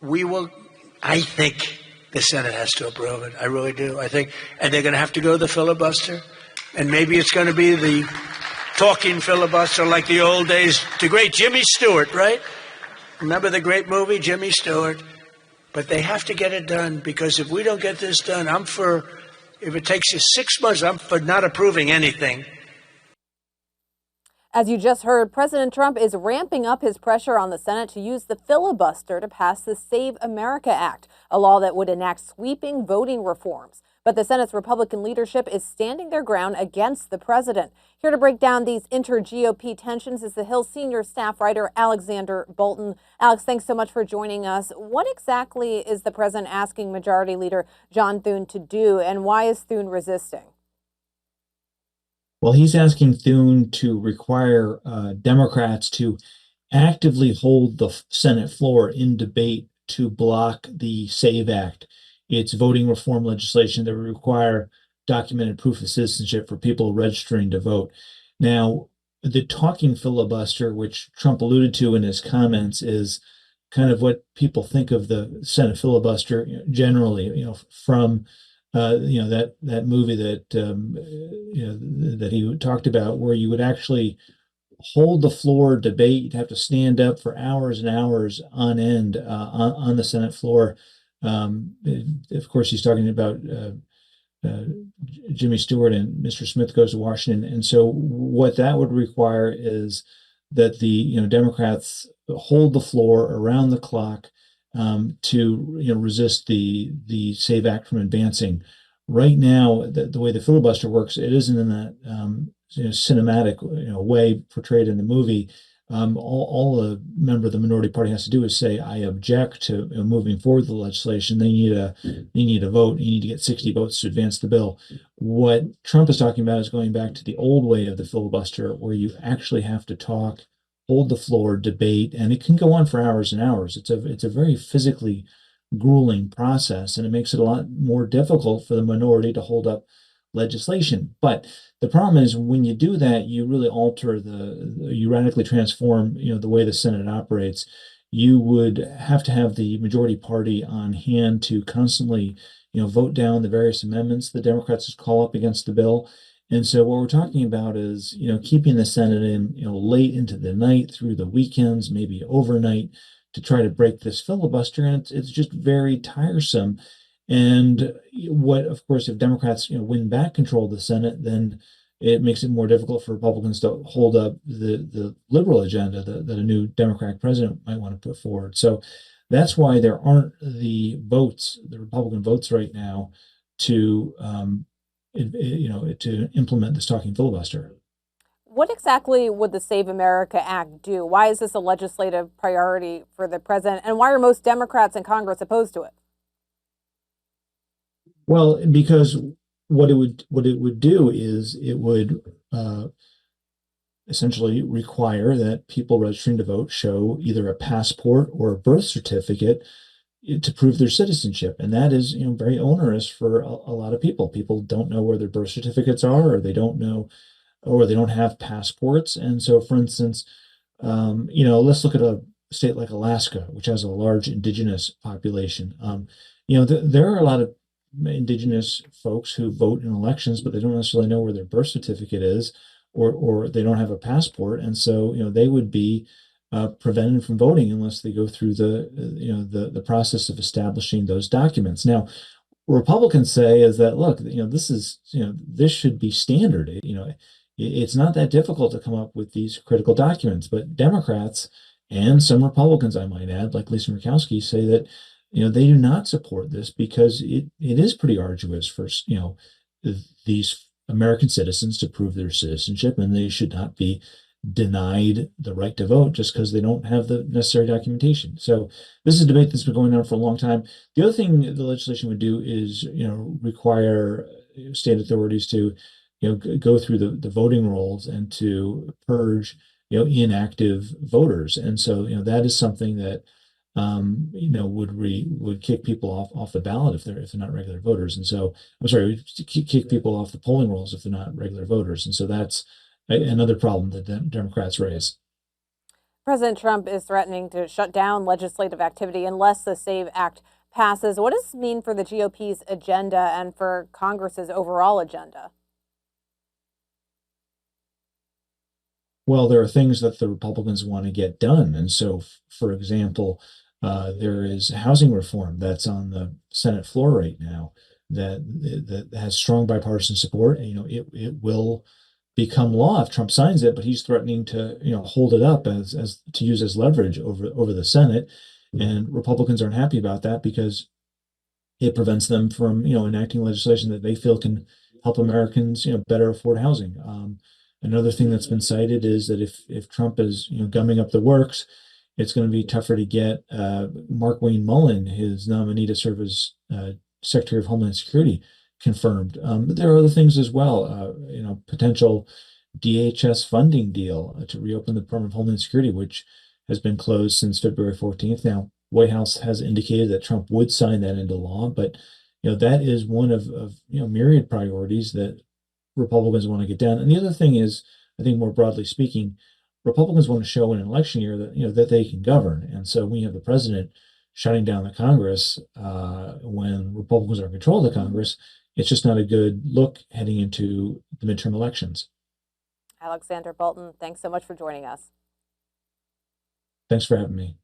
we will, I think the Senate has to approve it. I really do. I think, and they're going to have to go to the filibuster, and maybe it's going to be the talking filibuster like the old days. The great Jimmy Stewart, right? Remember the great movie, Jimmy Stewart? But they have to get it done, because if we don't get this done, if it takes you 6 months, I'm for not approving anything. As you just heard, President Trump is ramping up his pressure on the Senate to use the filibuster to pass the Save America Act, a law that would enact sweeping voting reforms. But the Senate's Republican leadership is standing their ground against the president. Here to break down these inter-GOP tensions is the Hill senior staff writer Alexander Bolton. Alex, thanks so much for joining us. What exactly is the president asking Majority Leader John Thune to do, and why is Thune resisting? Well, he's asking Thune to require Democrats to actively hold the Senate floor in debate to block the SAVE Act. It's voting reform legislation that would require documented proof of citizenship for people registering to vote. Now, the talking filibuster, which Trump alluded to in his comments, is kind of what people think of the Senate filibuster generally, from that movie that that he talked about, where you would actually hold the floor debate. You'd have to stand up for hours and hours on end on the Senate floor. Of course, he's talking about Jimmy Stewart and Mr. Smith Goes to Washington. And so what that would require is that the Democrats hold the floor around the clock to resist the SAVE Act from advancing. Right now, the way the filibuster works, it isn't in that cinematic way portrayed in the movie. All a member of the minority party has to do is say, "I object to moving forward with the legislation." They need a vote. You need to get 60 votes to advance the bill. What Trump is talking about is going back to the old way of the filibuster, where you actually have to talk, hold the floor, debate, and it can go on for hours and hours. It's a very physically grueling process, and it makes it a lot more difficult for the minority to hold up legislation. But the problem is, when you do that, you really alter you radically transform, the way the Senate operates. You would have to have the majority party on hand to constantly, vote down the various amendments the Democrats call up against the bill. And so what we're talking about is, keeping the Senate in, late into the night, through the weekends, maybe overnight, to try to break this filibuster. And it's just very tiresome. And of course, if Democrats, win back control of the Senate, then it makes it more difficult for Republicans to hold up the liberal agenda that a new Democratic president might want to put forward. So that's why there aren't the Republican votes right now to implement this talking filibuster. What exactly would the Save America Act do? Why is this a legislative priority for the president? And why are most Democrats in Congress opposed to it? Well, because what it would do is it would essentially require that people registering to vote show either a passport or a birth certificate to prove their citizenship. And that is, very onerous for a lot of people. People don't know where their birth certificates are, or they don't know, or they don't have passports. And so, for instance, let's look at a state like Alaska, which has a large indigenous population. There are a lot of indigenous folks who vote in elections, but they don't necessarily know where their birth certificate is, or they don't have a passport. And so, they would be prevented from voting unless they go through the process of establishing those documents. Now, what Republicans say is that, look, this should be standard. It's not that difficult to come up with these critical documents. But Democrats and some Republicans, I might add, like Lisa Murkowski, say that they do not support this because it is pretty arduous for these American citizens to prove their citizenship, and they should not be denied the right to vote just because they don't have the necessary documentation. So this is a debate that's been going on for a long time. The other thing the legislation would do is require state authorities to go through the voting rolls and to purge inactive voters. And so that is something that would kick people off the ballot if they're not regular voters. And so, I'm sorry, kick people off the polling rolls if they're not regular voters. And so that's another problem that the Democrats raise. President Trump is threatening to shut down legislative activity unless the SAVE Act passes. What does this mean for the GOP's agenda and for Congress's overall agenda? Well, there are things that the Republicans want to get done. And so, for example, there is housing reform that's on the Senate floor right now that has strong bipartisan support. And, it will become law if Trump signs it, but he's threatening to, hold it up as to use as leverage over the Senate. And Republicans aren't happy about that because it prevents them from, enacting legislation that they feel can help Americans, better afford housing. Another thing that's been cited is that if Trump is, gumming up the works, it's going to be tougher to get Markwayne Mullin, his nominee to serve as Secretary of Homeland Security, confirmed. But there are other things as well. Potential DHS funding deal to reopen the Department of Homeland Security, which has been closed since February 14th. Now, White House has indicated that Trump would sign that into law, but that is one of myriad priorities that Republicans want to get done. And the other thing is, I think more broadly speaking, Republicans want to show in an election year that that they can govern. And so when you have the president shutting down the Congress when Republicans are in control of the Congress, it's just not a good look heading into the midterm elections. Alexander Bolton, thanks so much for joining us. Thanks for having me.